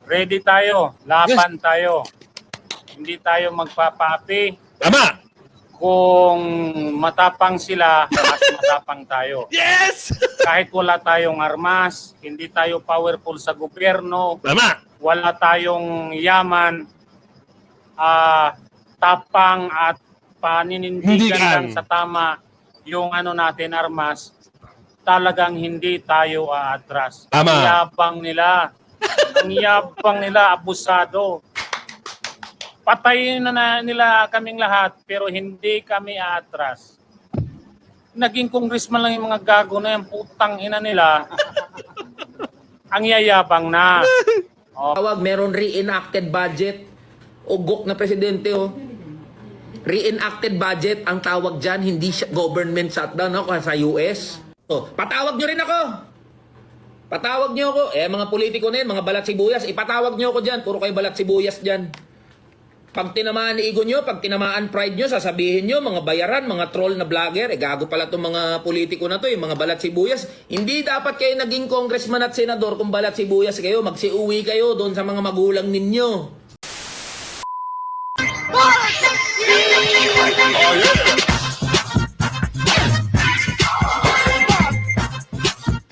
Ready tayo. Laban tayo. Hindi tayo magpapaapi. Tama! Kung matapang sila, mas matapang tayo. Yes! Kahit wala tayong armas, hindi tayo powerful sa gobyerno, Tama! wala tayong yaman, tapang at paninindigan lang sa tama yung natin armas, talagang hindi tayo aatras. Tama. Ang yabang nila. Ang yabang nila, abusado. Patayin na nila kaming lahat, pero hindi kami aatras. Naging congressman lang yung mga gago na yung putang ina nila. Ang yayabang na. Tawag, meron reenacted budget. Ugok na presidente, oh. Reenacted budget, ang tawag dyan, hindi government shutdown, no? Sa US. Oh, patawag nyo rin ako. Patawag nyo ako. Mga politiko na yun, mga balat sibuyas, ipatawag nyo ako dyan. Puro kayo balat sibuyas dyan. Pag tinamaan ego nyo, pag tinamaan pride nyo, sasabihin nyo, mga bayaran, mga troll na vlogger, gago pala itong mga politiko na to, yung mga balat sibuyas. Hindi dapat kayo naging congressman at senador kung balat sibuyas kayo, magsiuwi kayo doon sa mga magulang ninyo.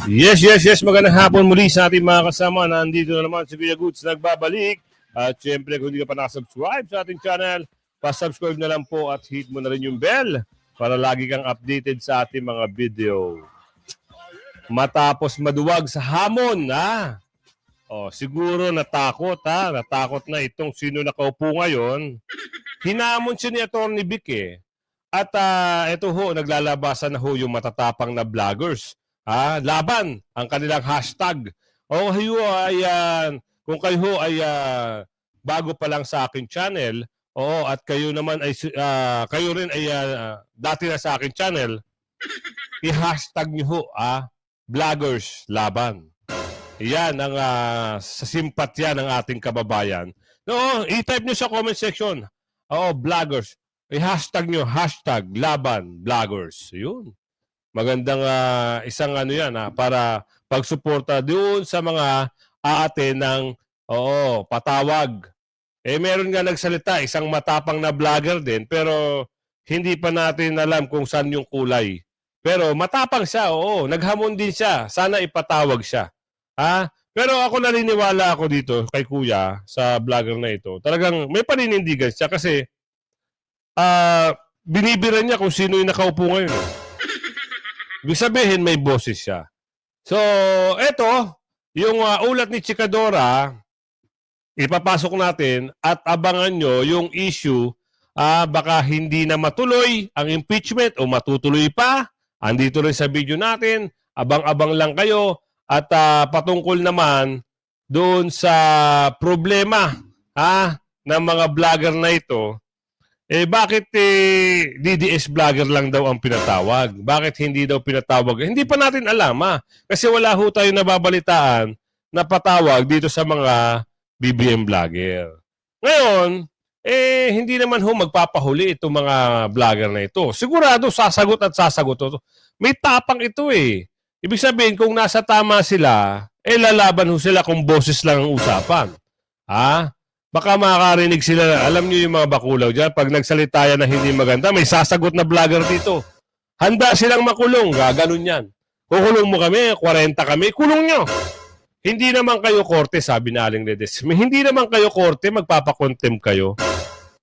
Yes, yes, yes. Magandang hapon muli sa ating mga kasama. Nandito na naman si Kuya Goods nagbabalik. At syempre, kung hindi ka pa nakasubscribe sa ating channel, pa-subscribe na lang po at hit mo na rin yung bell para lagi kang updated sa ating mga video. Matapos maduwag sa hamon, ha? Oh, siguro natakot, ha? Natakot na itong sino nakaupo ngayon. Hinamon siya ni Atty. Vic, eh. At ito ho, naglalabasan na ho yung matatapang na vloggers. Laban ang kanilang hashtag. O kayo ay, kung kayo ay bago pa lang sa aking channel, at kayo naman ay, kayo rin ay dati na sa aking channel, i-hashtag nyo ho, vloggers laban. Yan ang sa simpatya ng ating kababayan. No, i-type nyo sa comment section. Vloggers. I-hashtag nyo, hashtag laban vloggers. Yun. Magandang isang yan para pagsuporta doon sa mga aate ng patawag. Meron nga nagsalita, isang matapang na vlogger din, pero hindi pa natin alam kung saan yung kulay. Pero matapang siya, naghamon din siya. Sana ipatawag siya. Pero ako naniniwala ako dito kay Kuya sa vlogger na ito. Talagang may paninindigan siya kasi binibiran niya kung sino yung nakaupo ngayon. Ibig sabihin, may boses siya. So, eto, yung ulat ni Chikadora, ipapasok natin at abangan nyo yung issue, baka hindi na matuloy ang impeachment o matutuloy pa. Andito rin sa video natin, abang-abang lang kayo at patungkol naman doon sa problema ng mga vlogger na ito. Bakit DDS vlogger lang daw ang pinatawag? Bakit hindi daw pinatawag? Hindi pa natin alam, kasi wala ho tayo nababalitaan na patawag dito sa mga BBM vlogger. Ngayon, hindi naman ho magpapahuli itong mga vlogger na ito. Sigurado sasagot at sasagot ito. May tapang ito eh. Ibig sabihin, kung nasa tama sila, lalaban ho sila kung boses lang ang usapan. Baka makakarinig sila, alam niyo yung mga bakulaw dyan, pag nagsalita yan na hindi maganda, may sasagot na vlogger dito. Handa silang makulong, gaganon yan. Kukulong mo kami, 40 kami, kulong nyo. Hindi naman kayo korte, sabi na Aling Ledesma. Hindi naman kayo korte, magpapakontem kayo.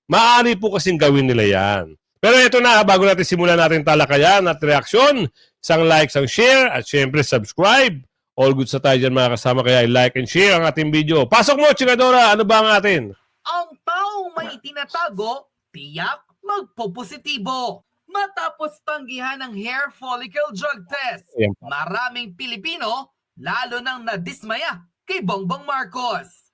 Maaari po kasing gawin nila yan. Pero ito na, bago natin simulan natin talakayan at reaksyon, isang like, isang share, at syempre subscribe. All good sa tayo dyan mga kasama, kaya like and share ang ating video. Pasok mo, Chikadora! Ano ba ang atin? Ang taong may tinatago, tiyak magpopositibo. Matapos tanggihan ng hair follicle drug test, maraming Pilipino lalo nang nadismaya kay Bongbong Marcos.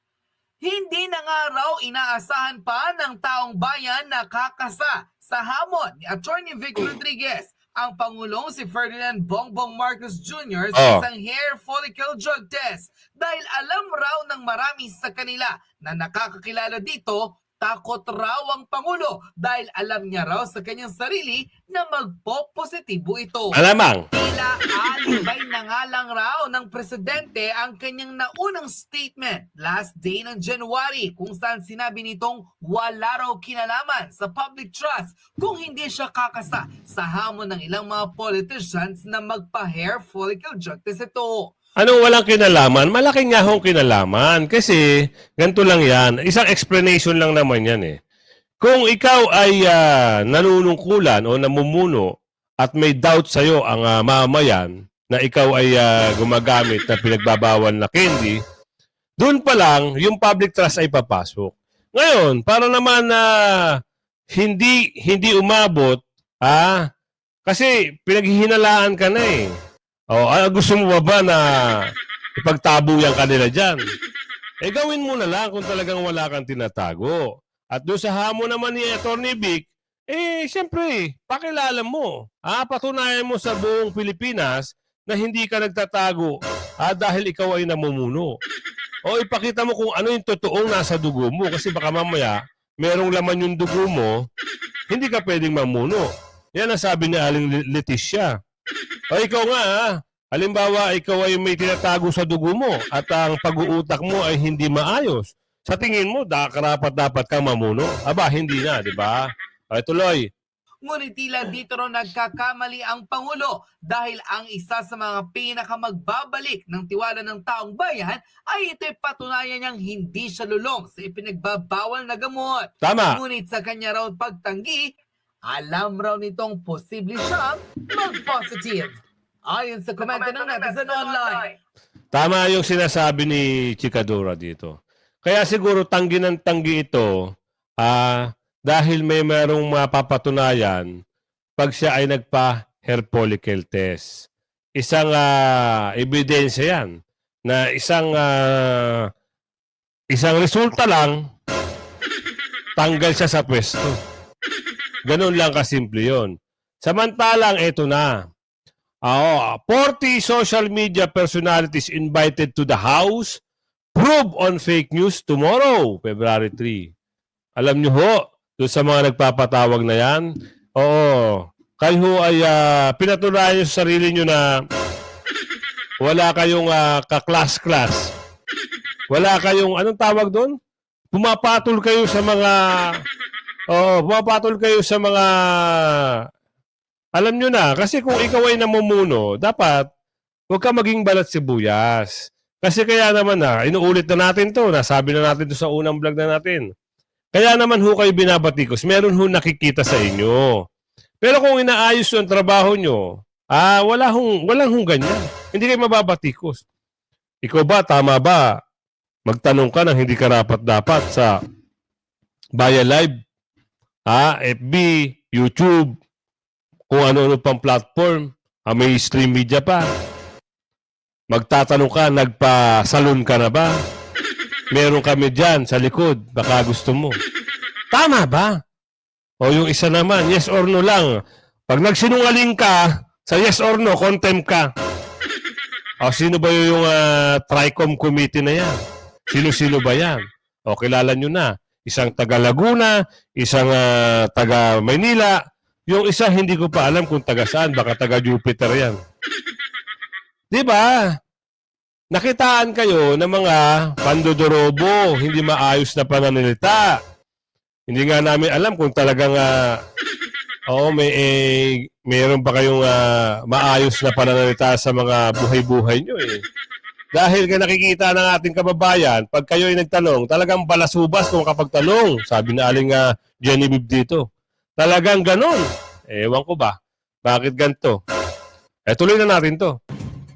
Hindi na nga raw inaasahan pa ng taong bayan na kakasa sa hamon ni Atty. Vic Rodriguez ang Pangulong si Ferdinand Bongbong Marcos Jr. sa isang hair follicle drug test dahil alam raw ng marami sa kanila na nakakakilala dito takot raw ang Pangulo dahil alam niya raw sa kanyang sarili na magpo-positibo ito. Alamang. Tila alibay na nga lang raw ng presidente ang kanyang naunang statement last day ng January kung saan sinabi nitong wala raw kinalaman sa public trust kung hindi siya kakasa sa hamon ng ilang mga politicians na magpa-hair follicle drug test ito. Anong walang kinalaman? Malaking nga hong kinalaman. Kasi, ganito lang yan. Isang explanation lang naman yan eh. Kung ikaw ay nanunungkulan o namumuno at may doubt sa'yo ang mamamayan na ikaw ay gumagamit na pinagbabawal na candy, doon pa lang, yung public trust ay papasok. Ngayon, para naman na hindi umabot, kasi pinaghihinalaan ka na eh. Gusto mo ba na ipagtabuyan ka nila dyan? Gawin mo na lang kung talagang wala kang tinatago. At doon sa hamon naman ni Atty. Vic, siyempre, pakilala mo. Patunayan mo sa buong Pilipinas na hindi ka nagtatago dahil ikaw ay namumuno. O ipakita mo kung ano yung totoong nasa dugo mo. Kasi baka mamaya, merong laman yung dugo mo, hindi ka pwedeng mamuno. Yan ang sabi ni Aling Leticia. O ikaw nga, halimbawa, ikaw ay may tinatago sa dugo mo at ang pag-uutak mo ay hindi maayos. Sa tingin mo, karapat-dapat kang mamuno. Hindi na, di ba? Tuloy. Ngunit tila dito raw nagkakamali ang Pangulo dahil ang isa sa mga pinakamagbabalik ng tiwala ng taong bayan ay ito'y patunayan niyang hindi siya lulong sa ipinagbabawal na gamot. Tama. Ngunit sa kanya raw pagtanggi, alam raw nitong posible siyang mag-positive. Ayon sa komento ng netizen online. Tama yung sinasabi ni Chikadora dito. Kaya siguro tanggi ng tanggi ito dahil may merong mapapatunayan pag siya ay nagpa-hair follicle test. Isang ebidensya yan na isang resulta lang tanggal siya sa pwesto. Ganun lang kasimple yun. Samantalang ito na. 40 social media personalities invited to the House. Probe on fake news tomorrow, February 3. Alam nyo ho, doon sa mga nagpapatawag na yan, kayo ay pinatunayan nyo sa sarili nyo na wala kayong kaklas-klas. Wala kayong, anong tawag doon? Pumapatol kayo sa mga... pumapatol kayo sa mga... Alam nyo na, kasi kung ikaw ay namumuno, dapat huwag ka maging balat sibuyas. Kasi kaya naman inuulit na natin to, nasabi na natin to sa unang vlog na natin. Kaya naman ho kayo binabatikos, meron ho nakikita sa inyo. Pero kung inaayos yung trabaho nyo, walang hong ganyan. Hindi kayo mababatikos. Ikaw ba, tama ba? Magtanong ka ng hindi karapat-dapat sa Bayan Live, FB, YouTube, kung ano-ano pang platform, may stream media pa. Magtatanong ka, nagpa-salon ka na ba? Meron kami dyan sa likod, baka gusto mo. Tama ba? O yung isa naman, yes or no lang. Pag nagsinungaling ka, sa yes or no, contempt ka. O sino ba yung TRICOM committee na yan? Sino-sino ba yan? O kilala nyo na. Isang taga Laguna, isang taga Maynila. Yung isa hindi ko pa alam kung taga saan, baka taga Jupiter yan. Di ba? Nakitaan kayo ng mga pandodorobo, hindi maayos na pananalita. Hindi nga namin alam kung talagang mayroon pa kayong maayos na pananalita sa mga buhay-buhay nyo eh. Dahil nga nakikita ng ating kababayan, pag kayo ay nagtanong, talagang balasubas kung kapagtanong. Sabi na aling Genevieve dito. Talagang ganon. Ewan ko ba? Bakit ganito? Tuloy na natin to.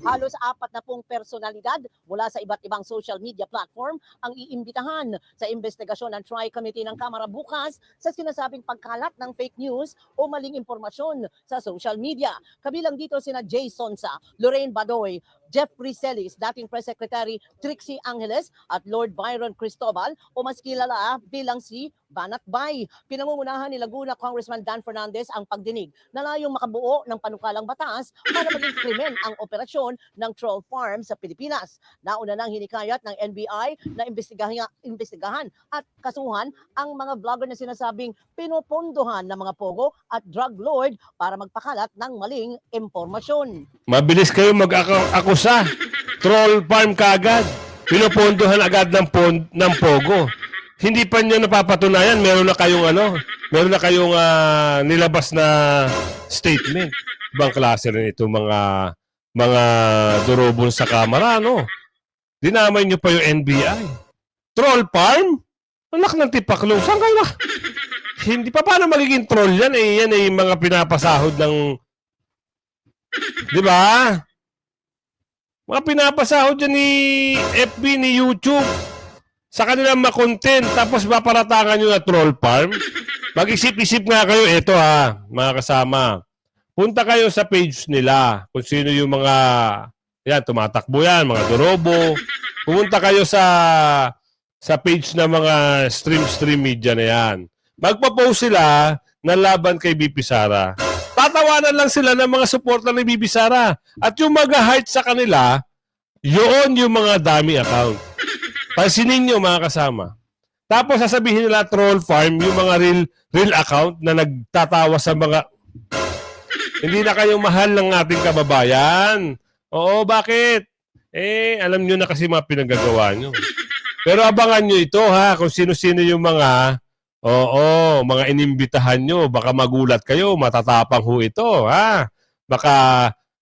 Halos 40 personalidad mula sa iba't ibang social media platform ang iimbitahan sa investigasyon ng Tri-Committee ng Kamara bukas sa sinasabing pagkalat ng fake news o maling impormasyon sa social media. Kabilang dito sina Jay Sonsa, Lorraine Badoy, Jeffrey Celis, dating Press Secretary Trixie Angeles at Lord Byron Cristobal o mas kilala bilang si Banat Bay. Pinangungunahan ni Laguna Congressman Dan Fernandez ang pagdinig na layong makabuo ng panukalang batas para maging krimen ang operasyon ng troll farm sa Pilipinas. Nauna nang hinikayat ng NBI na imbestigahan at kasuhan ang mga vlogger na sinasabing pinupondohan ng mga pogo at drug lord para magpakalat ng maling impormasyon. Mabilis kayo mag-akusa. Troll farm kaagad. Pinupondohan agad ng pogo. Hindi pa nyo napapatunayan, meron na kayong nilabas na statement. Ibang klase rin ito mga durobon sa kamara, no? Dinamay nyo pa yung NBI. Troll farm? Anak ng tipaklo. Saan kayo na? Hindi pa paano magiging troll yan eh. Yan ay mga pinapasahod ng... Di ba? Mga pinapasahod yan ni FB, ni YouTube. Sa kanilang makontent. Tapos maparatangan nyo na troll farm. Mag-isip-isip nga kayo. Ito mga kasama. Punta kayo sa page nila. Kung sino yung mga... Yan, tumatakbo yan. Mga dorobo. Pumunta kayo sa page na mga stream media na yan. Magpa-post sila ng laban kay BP Sara. Tatawanan lang sila ng mga supporter ni BP Sara. At yung mag-heart sa kanila, yun yung mga dummy account. Pansinin nyo mga kasama. Tapos sasabihin nila troll farm, yung mga real account na nagtatawa sa mga... Hindi na kayong mahal ng ating kababayan. Oo, bakit? Alam nyo na kasi mga pinagagawa nyo. Pero abangan nyo ito kung sino-sino yung mga... mga inimbitahan nyo. Baka magulat kayo, matatapang ho ito, Baka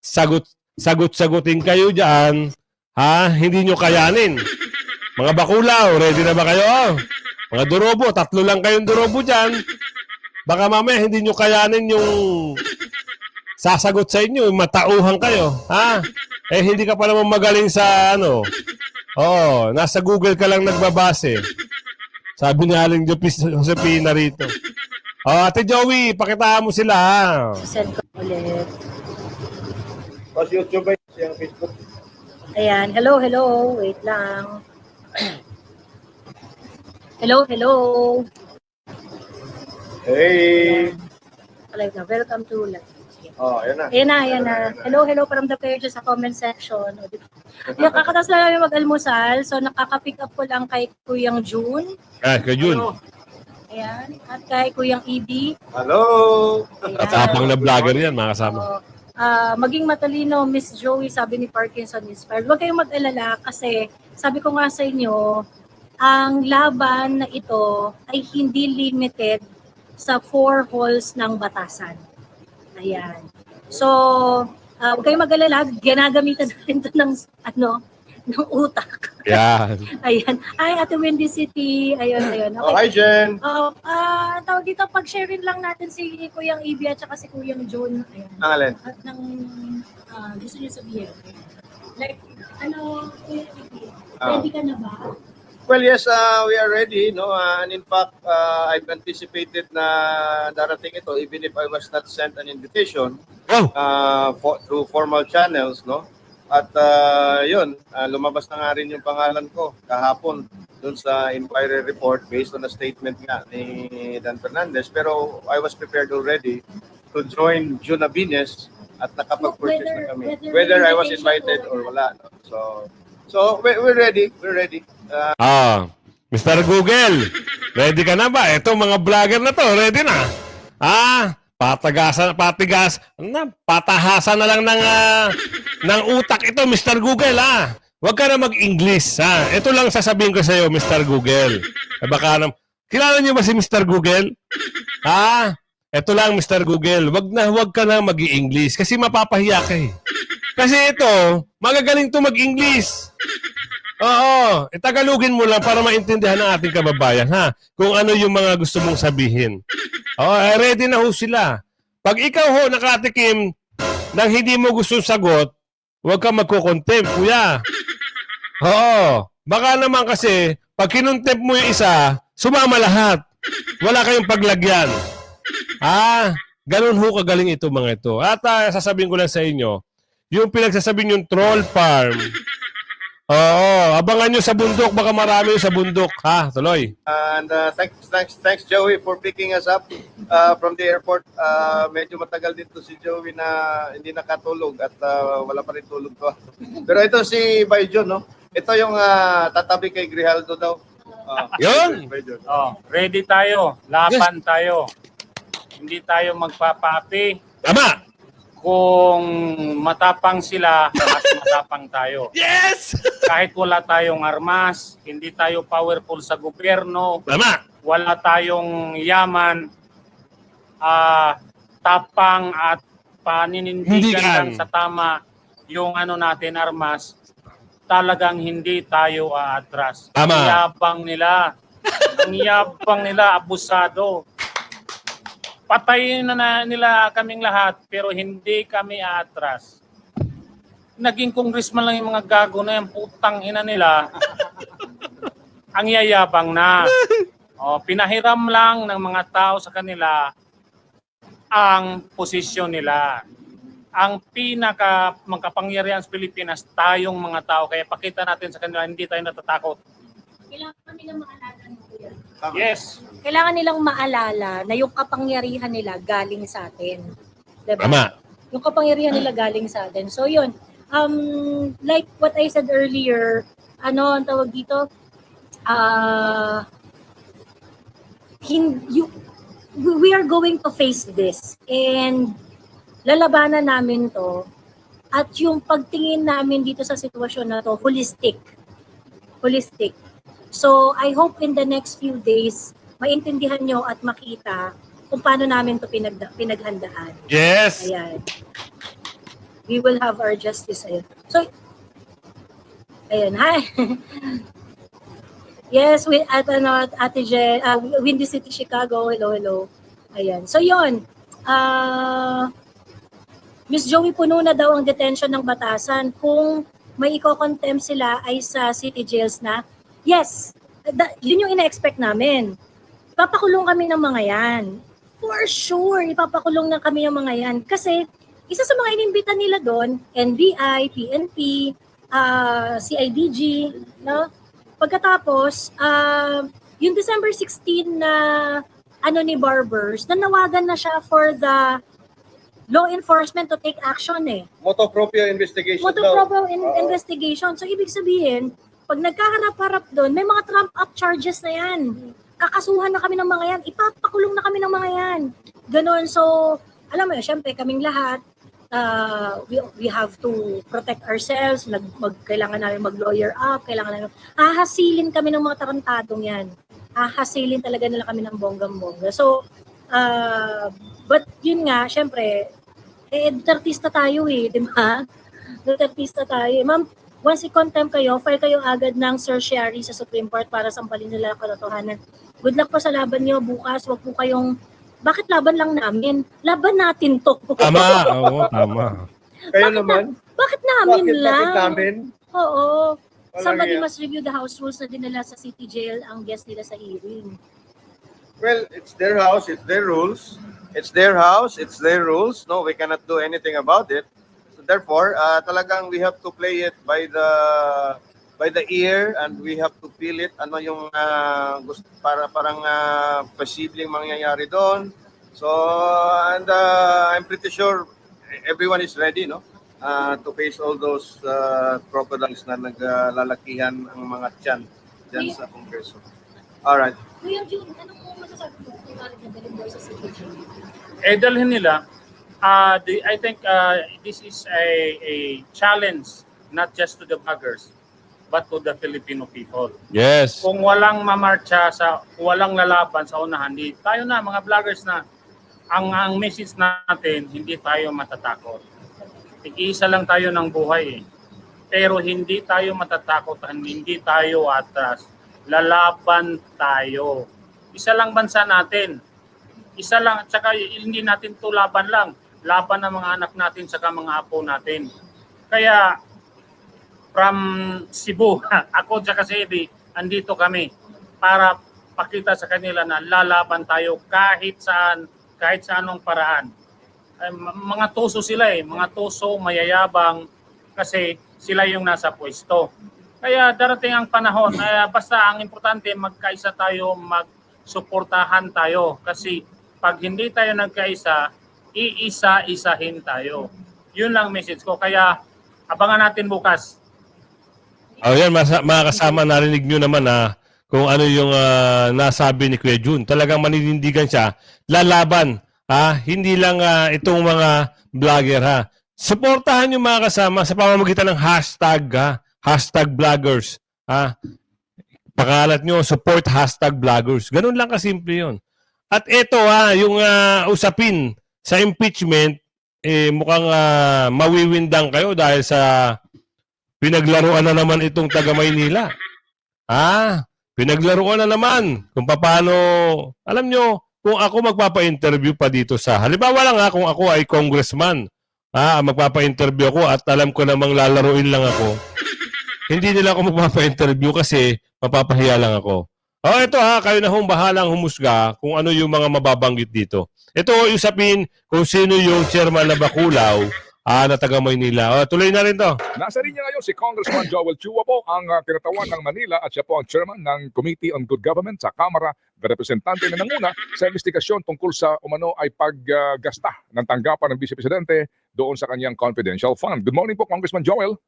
sagot-sagutin kayo dyan, hindi nyo kayanin. Mga bakulaw, ready na ba kayo? Mga durobo, 3 lang kayong durobo dyan. Baka mamaya hindi nyo kayanin yung sasagot sa inyo, matauhan kayo, hindi ka pa naman magaling sa nasa Google ka lang nagbabase. Sabi ni Aling Josepina rito. Ate Joey, pakitaan mo sila, Send ko ulit. Pas YouTube ba yung Facebook? Ayan. Hello. Wait lang. Hello. Hey! Alive na. Welcome to live. Ayan na. Ayan na. Hello. Paramdam kayo dyan sa comment section. Yung kakatas lang namin mag-almusal. So, nakaka-pick up ko lang kay Kuyang June. kay Jun. Ayan. At kay Kuyang EB. Hello! Tatapang na vlogger yan, mga kasama. Maging matalino, Miss Joey, sabi ni Parkinson Inspired. Huwag kayong mag-alala kasi sabi ko nga sa inyo, ang laban na ito ay hindi limited sa 4 halls ng batasan. Ayan. So, huwag kayong mag-alala, ginagamitan natin ito ng utak. Yan. Ayan. Ay, Ate Windy City. Ayun. Oh, hi, Jen! Tawag dito, pag-share lang natin si Kuyang Ibi at saka si Kuyang John. Ayan. Ang alin? At gusto niyo sabihin. Like, Kuyang Ibi, ready ka na ba? Well, yes, we are ready, no? And in fact, I've anticipated na darating ito even if I was not sent an invitation through formal channels, no? At yun, lumabas na nga rin yung pangalan ko kahapon dun sa inquiry report based on a statement nga ni Dan Fernandez. Pero I was prepared already to join June Abines at nakapag-purchase na kami. Whether I was invited or wala. No? So we're ready. We're ready. Mr. Google, ready ka na ba? Ito mga vlogger na to, ready na. Patahasan na lang ng utak ito, Mr. Google, Huwag ka na mag-English, Ito lang sasabihin ko sa iyo, Mr. Google. Kilala niyo ba si Mr. Google? Ito lang, Mr. Google. Huwag ka na mag-English kasi mapapahiya ka eh. Kasi ito, magagaling to mag-English. Oo, Tagalogin mo lang para maintindihan ng ating kababayan, kung ano yung mga gusto mong sabihin. Ready na ho sila. Pag ikaw ho nakatikim ng hindi mo gustong sagot, huwag ka magko-contempt, kuya. Baka naman kasi, pag kinontempt mo yung isa, sumama lahat. Wala kayong paglagyan. Ganun ho kagaling ito mga ito. At sasabihin ko lang sa inyo, yung pinagsasabi yung troll farm. Oo, abangan nyo sa bundok. Baka marami sa bundok. Ha, tuloy. And thanks Joey for picking us up from the airport. Medyo matagal dito si Joey na hindi nakatulog at wala pa rin tulog to. Pero ito si Bayjon, no? Ito yung tatabi kay Grijaldo daw. Yun. Bayjon. Oh, ready tayo. Laban tayo. Hindi tayo magpapaapi. Tama. Kung matapang sila, mas matapang tayo. Yes! Kahit wala tayong armas, hindi tayo powerful sa gobyerno, Tama. wala tayong yaman, tapang at paninindigan Hindigan. lang sa tama yung ano natin armas, talagang hindi tayo aatras. Tama. Ang yabang nila, abusado. Patayin na nila kaming lahat pero hindi kami aatras. Naging congressman lang yung mga gago na yung putang ina nila. Ang yayabang na. Pinahiram lang ng mga tao sa kanila ang posisyon nila. Ang makapangyarihan sa Pilipinas, tayong mga tao. Kaya pakita natin sa kanila, hindi tayo natatakot. Kailangan nilang maalala nito yan. Yes. Kailangan nilang maalala na yung kapangyarihan nila galing sa atin. Diba? Tama. Yung kapangyarihan nila galing sa atin. So yun, like what I said earlier, ano ang tawag dito? We are going to face this and lalabanan namin to at yung pagtingin namin dito sa sitwasyon na to, holistic. So I hope in the next few days, maintindihan nyo at makita kung paano namin to pinaghandaan. Yes. Ayan. We will have our justice. Ayan. So, ayan. Hi. Yes, Ate Jen, Windy City, Chicago. Hello. Ayan. So, yun. Miss Joey, puno na daw ang detention ng Batasan. Kung may iko-contempt sila ay sa city jails na. Yes. Yun yung ina-expect namin. Ipapakulong kami ng mga yan. For sure, ipapakulong na kami ng mga yan. Kasi, isa sa mga inimbita nila doon, NBI, PNP, CIDG, no? Pagkatapos, yung December 16 na ni Barbers, nanawagan na siya for the law enforcement to take action eh. Motu proprio investigation Motu proprio investigation. So, ibig sabihin, pag nagkaharap-harap doon, may mga trump-up charges na yan. Kakasuhan na kami ng mga yan. Ipapakulong na kami ng mga yan. Ganon. So, alam mo yun, syempre, kaming lahat, we have to protect ourselves. Kailangan namin mag-lawyer up. Kailangan namin, hahasilin kami ng mga tarantadong yan. Hahasilin talaga nila kami ng bonggang-bongga. So, but yun nga, syempre, Dutertista tayo eh, di ba? Dutertista tayo. Ma'am, once i-contempt kayo, file kayo agad ng certiorari sa Supreme Court para sampalin nila ang katotohanan. Good luck po sa laban niyo bukas. Huwag po kayong, bakit laban lang namin? Laban natin to. Tama. Oo, tama. Kayo naman? Bakit namin lang? Bakit namin? Oo. Walang Somebody iya. must review the house rules na dinala sa city jail ang guest nila sa hearing. Well, it's their house, it's their rules. It's their house, it's their rules. No, we cannot do anything about it. So therefore, talagang we have to play it by the ear and we have to feel it. Ano yung parang posibleng mangyayari doon. So, and I'm pretty sure everyone is ready, no? To face all those crocodiles na naglalakihan ang mga tiyan dyan sa Kongreso. Alright. Kuya June, ano po masasabi ko kung na dalhin daw sa city jail? Dalhin nila. I think this is a challenge not just to the vloggers but to the Filipino people. Yes. Kung walang mamarcha walang lalaban sa unahan, hindi tayo na mga vloggers na ang message natin, hindi tayo matatakot. Tig-isa lang tayo ng buhay eh. Pero hindi tayo matatakot, hindi tayo atras. Lalaban tayo. Isa lang bansa natin. Isa lang, at saka hindi natin to laban lang. Laban ng mga anak natin, saka mga apo natin. Kaya, from Cebu, ako saka si Eddie, andito kami para pakita sa kanila na lalaban tayo kahit sa anong paraan. mga tuso sila mga tuso, mayayabang kasi sila yung nasa pwesto. Kaya darating ang panahon, basta ang importante magkaisa tayo, magsuportahan tayo kasi pag hindi tayo nagkaisa, iisa-isahin tayo. Yun lang message ko. Kaya abangan natin bukas. Yan, mga kasama, narinig nyo naman kung ano yung nasabi ni Kuya Jun. Talagang maninindigan siya, lalaban. Hindi lang itong mga vlogger Suportahan yung mga kasama sa pamamagitan ng hashtag, hashtag vloggers. Pakalat nyo, support hashtag vloggers. Ganun lang kasimple yun. At ito yung usapin sa impeachment, mukhang mawiwindang kayo dahil sa pinaglaruan na naman itong taga Maynila. Pinaglaruan na naman kung paano, alam nyo, kung ako magpapa-interview pa dito halimbawa lang kung ako ay congressman, magpapa-interview ako at alam ko namang lalaruin lang ako, hindi nila ako magpapa-interview kasi mapapahiya lang ako. Ito kayo na bahalang humusga kung ano yung mga mababanggit dito. Ito usapin kung sino yung chairman na Baculaw na taga Maynila. Tuloy na rin to. Nasa linya ngayon si Congressman Joel Chua po, ang kinatawan ng Manila at siya po ang chairman ng Committee on Good Government sa Kamara de Representante na nanguna sa investigasyon tungkol sa umano ay paggasta ng tanggapan ng Vice Presidente doon sa kanyang confidential fund. Good morning po, Congressman Joel.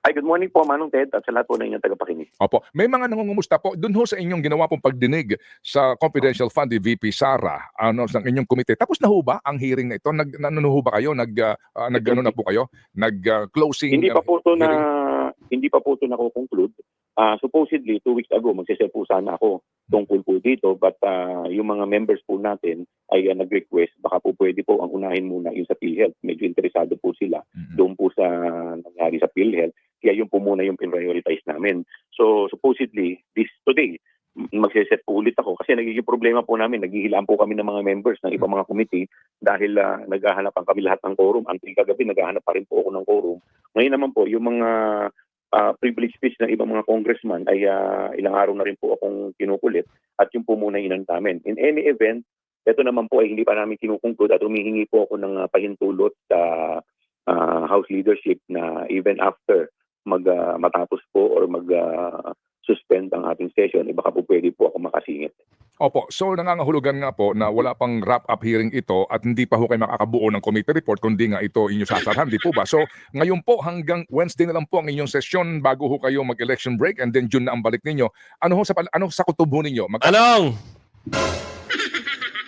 Ay, good morning po, Manong Ted, at sa lahat po na inyong tagapakinig. Opo, may mga nangungumusta po doon ho sa inyong ginawa pong pagdinig sa confidential fund ni VP Sara ng inyong komite. Tapos na ho ba ang hearing na ito? Ano ho ba kayo? Nag-ano na po kayo? Nag-closing? Hindi pa po ito na-conclude. Supposedly, 2 weeks ago, magsisir po sana ako tungkol po dito, but yung mga members po natin ay nag-request, baka po pwede po ang unahin muna yung sa PhilHealth. Medyo interesado po sila doon po sa nangyari sa PhilHealth. Kaya yung po muna yung prioritize namin. So supposedly, today, magsiset po ulit ako kasi nagiging problema po namin, naghihilaan po kami ng mga members ng ibang mga committee dahil naghahanapan kami lahat ng quorum. Until kagabi, naghahanap pa rin po ako ng quorum. Ngayon naman po, yung mga privilege speech ng ibang mga congressman ay ilang araw na rin po akong kinukulit at yung po muna inan namin. In any event, ito naman po ay hindi pa namin kinukungkod at humihingi po ako ng pahintulot sa House leadership na even after matapos po or suspend ang ating session, baka po pwede po ako makasingit. Opo, so nangangahulugan nga po na wala pang wrap-up hearing ito at hindi pa ho kayo makakabuo ng committee report kundi nga ito inyong sasarhan, di po ba? So ngayon po hanggang Wednesday na lang po ang inyong session bago ho kayo mag-election break and then June na ang balik ninyo. Ano sa kutob ho ninyo? Anong?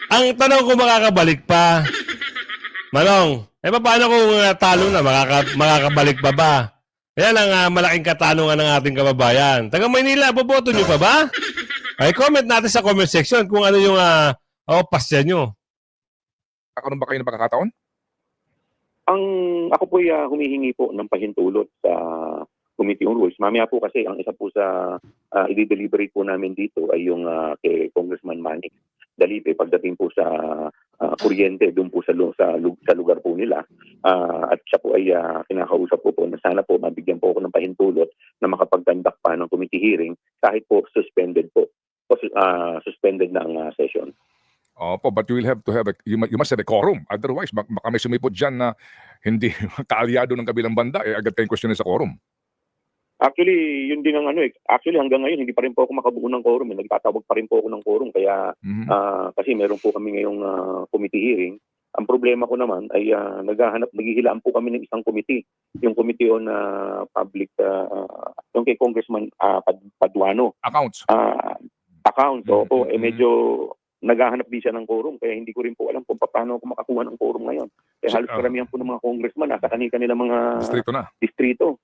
Ang tanong ko makakabalik pa. Manong, paano kung talo na, makakabalik pa ba? Yan ang malaking katanungan ng ating kababayan. Taga Maynila, boboto nyo pa ba? Ay, comment natin sa comment section kung ano yung pasya nyo. Ano ba kayo ng pagkakataon? Ako po humihingi po ng pahintulot sa Committee on Rules. Mamaya po kasi ang isa po sa i-deliberate po namin dito ay yung kay Congressman Manny Dalipe pagdating po sa kuryente doon po sa lugar po nila. At siya po ay kinakausap po na sana po mabigyan po ako ng pahintulot na makapagtandak pa ng committee hearing kahit po suspended po. Suspended na ang session. Opo, but you will have to have you must have a quorum. Otherwise, baka may sumipot dyan na hindi kaalyado ng kabilang banda, agad tayong questionin sa quorum. Actually, yun din ang Actually, hanggang ngayon, hindi pa rin po ako makabuo ng quorum. Nagtatawag pa rin po ako ng quorum. Kaya, kasi meron po kami ngayong committee hearing. Ang problema ko naman ay naghihilaan po kami ng isang committee. Yung Committee on Public, yung kay Congressman Paduano. Accounts. Accounts, opo. Medyo naghahanap din siya ng quorum. Kaya hindi ko rin po alam kung paano ako makakuha ng quorum ngayon. Kaya halos karamihan po ng mga congressman nasa kanila mga distrito.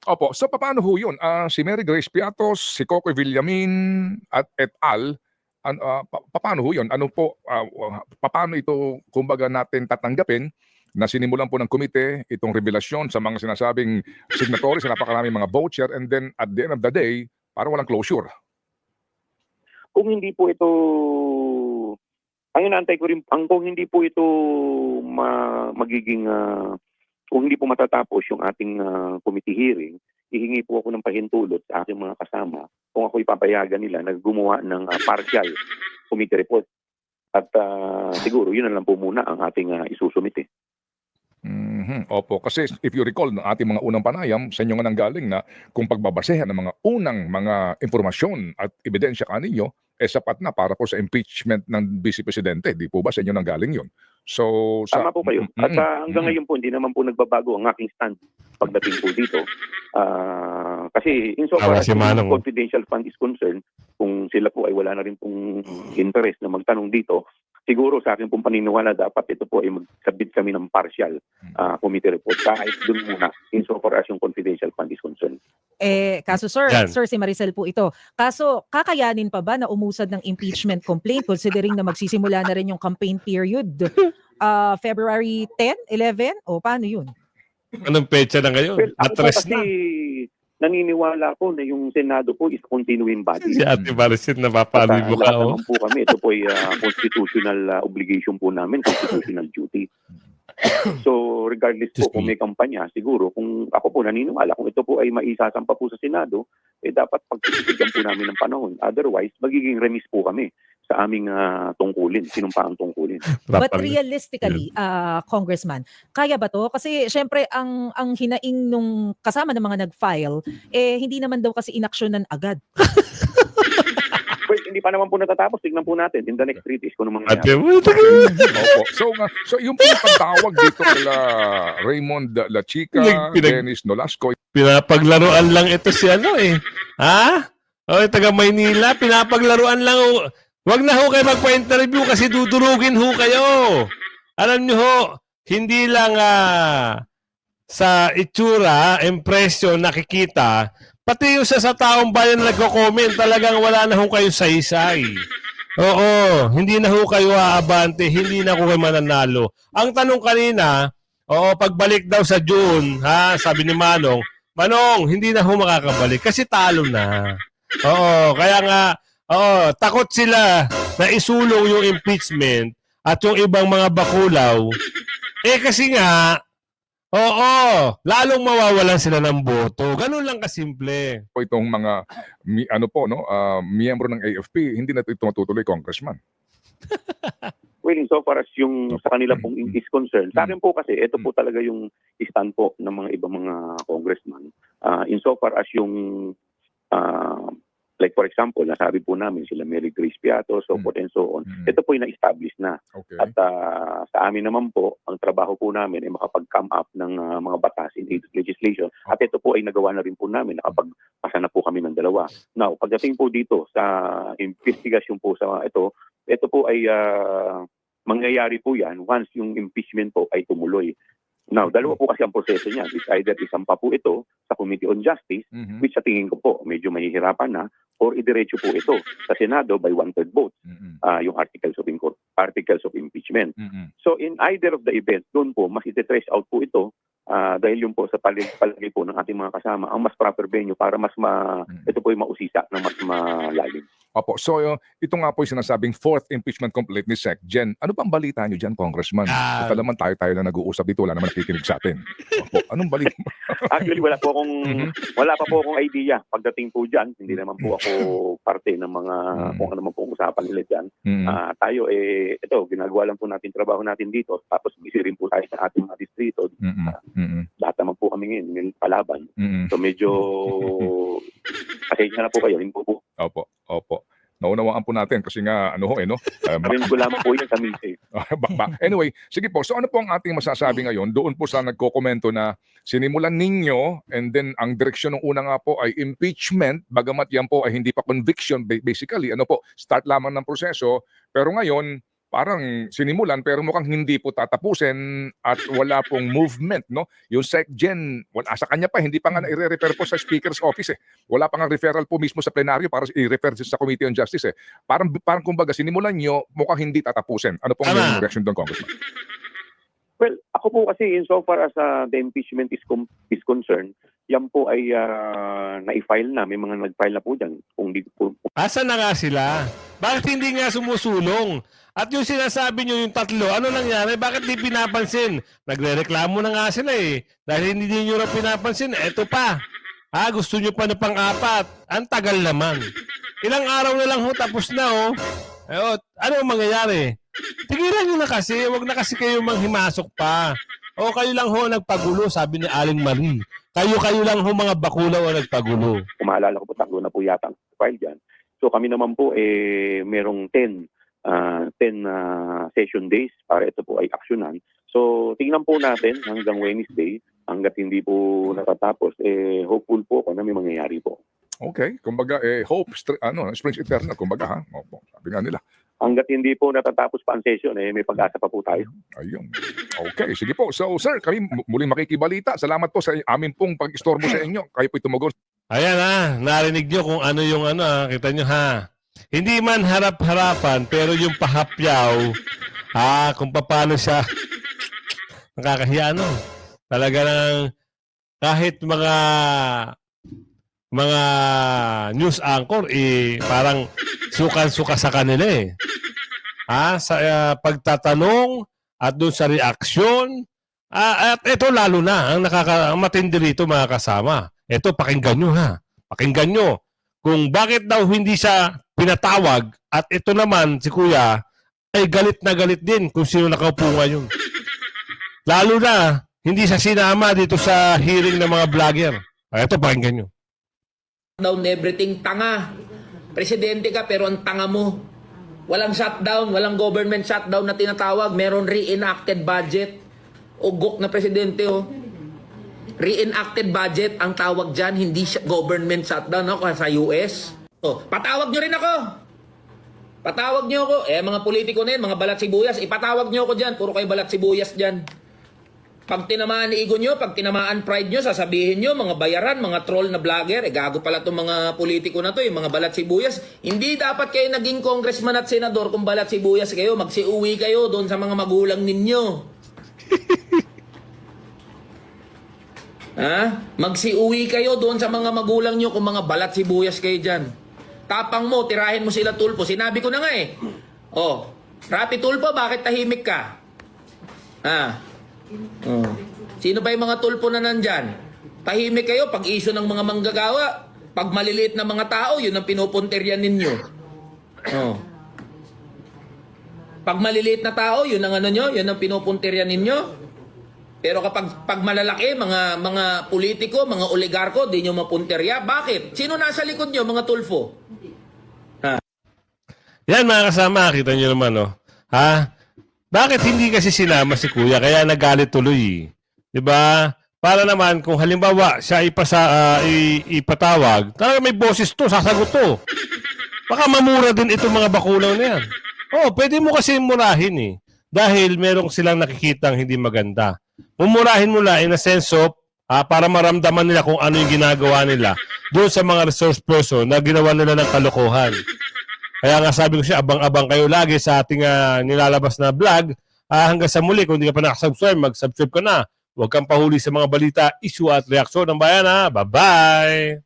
Opo, so paano ho yun? Si Mary Grace Piatos, si Coco Villamin at et al., paano ho yun? Ano po, paano ito, kumbaga natin tatanggapin na sinimulan po ng komite itong revelasyon sa mga sinasabing signatories sa napakaraming mga voucher and then at the end of the day, parang walang closure? Kung hindi po ito, ang inaantay ko rin, kung hindi po ito magiging, kung hindi po matatapos yung ating committee hearing, hihingi po ako ng pahintulot sa aking mga kasama kung ako ipapayagan nila na gumawa ng partial committee report. At siguro yun na lang po muna ang ating isusumite. Opo, kasi if you recall ng ating mga unang panayam, sa inyo nga nanggaling na kung pagbabasehan ng mga unang mga informasyon at ebidensya kaninyo, sapat na para po sa impeachment ng Vice Presidente. Di po ba sa inyo nanggaling yun? So, Tama po kayo. At hanggang ngayon po, hindi naman po nagbabago ang aking stand pagdating po dito. Kasi insofar as yung confidential fund is concerned, kung sila po ay wala na rin pong interest na magtanong dito, siguro sa akin pong paniniwala dapat ito po ay mag-submit kami ng partial committee report kahit dun muna insofar as yung confidential fund is concerned. Kaso sir, Yan. Sir si Maricel po ito. Kaso kakayanin pa ba na umusad ng impeachment complaint considering na magsisimula na rin yung campaign period? February 10, 11? O paano yun? Anong petsa na ngayon? Well, ako po Atres kasi na. naniniwala ko na yung Senado po is continuing body. Si Ate Maricel, napapalibo ka, Lahat oh. naman po kami, ito po ay constitutional obligation po namin, constitutional duty. So regardless po kung may kampanya, siguro kung ako po naniniwala kung ito po ay maisasampa po sa Senado, dapat pagtitigan po namin ng panahon. Otherwise, magiging remis po kami sa aming tungkulin, sinumpaang tungkulin. But realistically, Congressman, kaya ba to? Kasi syempre ang hinaing nung kasama ng mga nag-file, hindi naman daw kasi inaksyonan agad. Well, hindi pa naman po natatapos. Tignan po natin in the next 3 days kung ano Ate mangyayari. Opo. So yung po yung pagtawag dito kila Raymond La Chica, Dennis Nolasco, Pinapaglaruan lang ito si ano eh. Ha? O, taga Maynila, pinapaglaruan lang. Wag na ho kayo magpa-interview kasi dudurugin ho kayo. Alam nyo ho, hindi lang sa itsura, impression, nakikita, pati yung sa taong bayan na nagko-comment, talagang wala na ho kayo saysay. Oo, hindi na ho kayo aabante, hindi na ho kayo mananalo. Ang tanong kanina, pagbalik daw sa June, sabi ni Manong, hindi na ho makakabalik kasi talo na. Oo, kaya nga, takot sila na isulong yung impeachment at yung ibang mga bakulaw. Kasi nga, lalong mawawalan sila ng boto. Ganun lang kasimple. po itong mga miyembro ng AFP, hindi na ito matutuloy, Congressman. Well, so far as yung sa kanila pong is concerned, sa akin po kasi, ito po talaga yung stand po ng mga ibang mga congressman. Insofar as yung, like for example, nasabi po namin sila Mary Grace Piato, so forth and so on. Ito po yung na-establish na. Okay. At sa amin naman po, ang trabaho po namin ay makapag-come up ng mga batas in aid of legislation. At ito po ay nagawa na rin po namin, nakapagpasa na po kami ng 2. Now, pagdating po dito sa investigation po sa ito po ay mangyayari po yan once yung impeachment po ay tumuloy. Now, 2 po kasi ang proseso niya. It's either isampa po ito sa Committee on Justice, which sa tingin ko po medyo mahihirapan na, or idiretso po ito sa Senado by 1/3 vote, yung articles of impeachment. So in either of the events, doon po mas iti-trace out po ito dahil yung po sa palagay po ng ating mga kasama ang mas proper venue para ito po yung mausisa ng mas malalim. Opo. So ito nga po yung sinasabing 4th impeachment complaint ni Sec. Jen, ano bang balita nyo dyan, Congressman? Ito naman tayo na nag-uusap dito, wala naman nakikinig sa atin. Opo. Anong balita? Actually, wala pa po akong idea pagdating po dyan. Hindi naman po ako parte ng mga kung ano naman po usapan nila dyan. Tayo ito, ginagawa lang po natin trabaho natin dito. Tapos busy rin po tayo sa ating mga distrito. Lahat naman po kami ngayon, may palaban. So medyo pasensya na po kayo. Opo. Naunawaan po natin kasi nga Sabihin ko lamang po yun sa mise. Anyway, sige po. So ano po ang ating masasabi ngayon? Doon po sa nagko-komento na sinimulan ninyo and then ang direksyon ng una nga po ay impeachment, bagamat yan po ay hindi pa conviction basically. Start lamang ng proseso. Pero ngayon, parang sinimulan pero mukhang hindi po tatapusin at wala pong movement, no? Yung SecGen, sa kanya pa, hindi pa nga na-refer po sa Speaker's Office. Wala pa nga referral po mismo sa plenaryo para i-refer sa Committee on Justice. Parang kumbaga sinimulan nyo, mukhang hindi tatapusin. Ano pong reaction doon, Congressman? Well, ako po kasi insofar as the impeachment is concerned, yan po ay na-file na. May mga nag-file na po dyan. Asa na nga sila? Bakit hindi nga sumusulong? At yung sinasabi nyo yung 3, ano nangyari? Bakit di pinapansin? Nagre-reklamo na nga sila Dahil hindi nyo na pinapansin, eto pa. Gusto nyo pa na pang-4. Ang tagal naman. Ilang araw na lang tapos na Ano ang mangyayari? Tigilan nyo na kasi. Huwag na kasi kayo manghimasok pa. O kayo lang ho nagpagulo, sabi ni Aling Marie. Kayo lang ho mga bakulaw ang nagpagulo. Kung maalala ko po, 3 na po yata ang file dyan. So kami naman po, merong 10 session days para ito po ay aksyonan. So tingnan po natin hanggang Wednesday, hanggat hindi po natatapos, hopeful po ako na may mangyayari po. Okay, kumbaga hope springs eternal, kumbaga ha. Opo, sabi nga nila. Hanggat hindi po natatapos pa ang session, may pag-asa pa po tayo. Ayun. Okay, sige po. So sir, kami muling makikibalita. Salamat po sa amin pong pag-istorbo sa inyo. Kayo po tumugol. Ayan narinig nyo kung ano yung kita nyo ha. Hindi man harap-harapan, pero yung pahapyaw, kung paano siya, nakakahiya Talaga ng kahit mga news anchor, parang sukan-suka sa kanila sa pagtatanong at doon sa reaksyon. At ito lalo na, ang matindi rito mga kasama. Ito, pakinggan nyo ha. Pakinggan nyo kung bakit daw hindi siya pinatawag at ito naman, si Kuya, ay galit na galit din kung sino nakaupo ngayon. Lalo na, hindi siya sinama dito sa hearing ng mga vlogger. Ito, pakinggan nyo. Down everything, tanga. Presidente ka pero ang tanga mo. Walang shutdown, walang government shutdown na tinatawag. Meron reenacted budget. Ugok na presidente Reenacted budget ang tawag dyan, hindi government shutdown sa US. Patawag nyo rin ako. Patawag nyo ako. Mga politiko na yun, mga balat sibuyas, ipatawag nyo ako dyan. Puro kayo balat sibuyas dyan. Pag tinamaan ego nyo, pag tinamaan pride nyo, sasabihin nyo, mga bayaran, mga troll na vlogger, gago pala itong mga politiko na to, yung mga balat sibuyas. Hindi dapat kayo naging congressman at senador kung balat sibuyas kayo. Magsiuwi kayo doon sa mga magulang ninyo. Magsiuwi kayo doon sa mga magulang nyo kung mga balat sibuyas kayo dyan. Tapang mo, tirahin mo sila Tulfo. Sinabi ko na nga Rapi Tulfo, bakit tahimik ka? Sino ba yung mga Tulfo na nandyan? Tahimik kayo pag iso ng mga manggagawa. Pag maliliit na mga tao, yun ang pinupuntiryan ninyo. Pag maliliit na tao, yun ang yun ang pinupuntiryan ninyo. Pero pag malalaki, mga politiko, mga oligarko, di nyo mapunterya. Bakit? Sino nasa likod nyo, mga Tulfo? Yan mga kasama, kita nyo naman Bakit hindi kasi sinama si Kuya? Kaya nagalit tuloy. Diba? Para naman, kung halimbawa siya ipatawag, talaga may boses to, sasagot to. Baka mamura din itong mga bakulaw na yan. Pwede mo kasi murahin Dahil merong silang nakikitang hindi maganda. Mumurahin mo lang in a sense of para maramdaman nila kung ano yung ginagawa nila doon sa mga resource person na ginawa nila ng kalokohan. Kaya nga sabi ko siya, abang-abang kayo lagi sa ating nilalabas na vlog. Hanggang sa muli, kung hindi ka pa nakasubscribe, mag-subscribe ka na. Huwag kang pahuli sa mga balita, issue at reaksyon ng bayan. Bye-bye!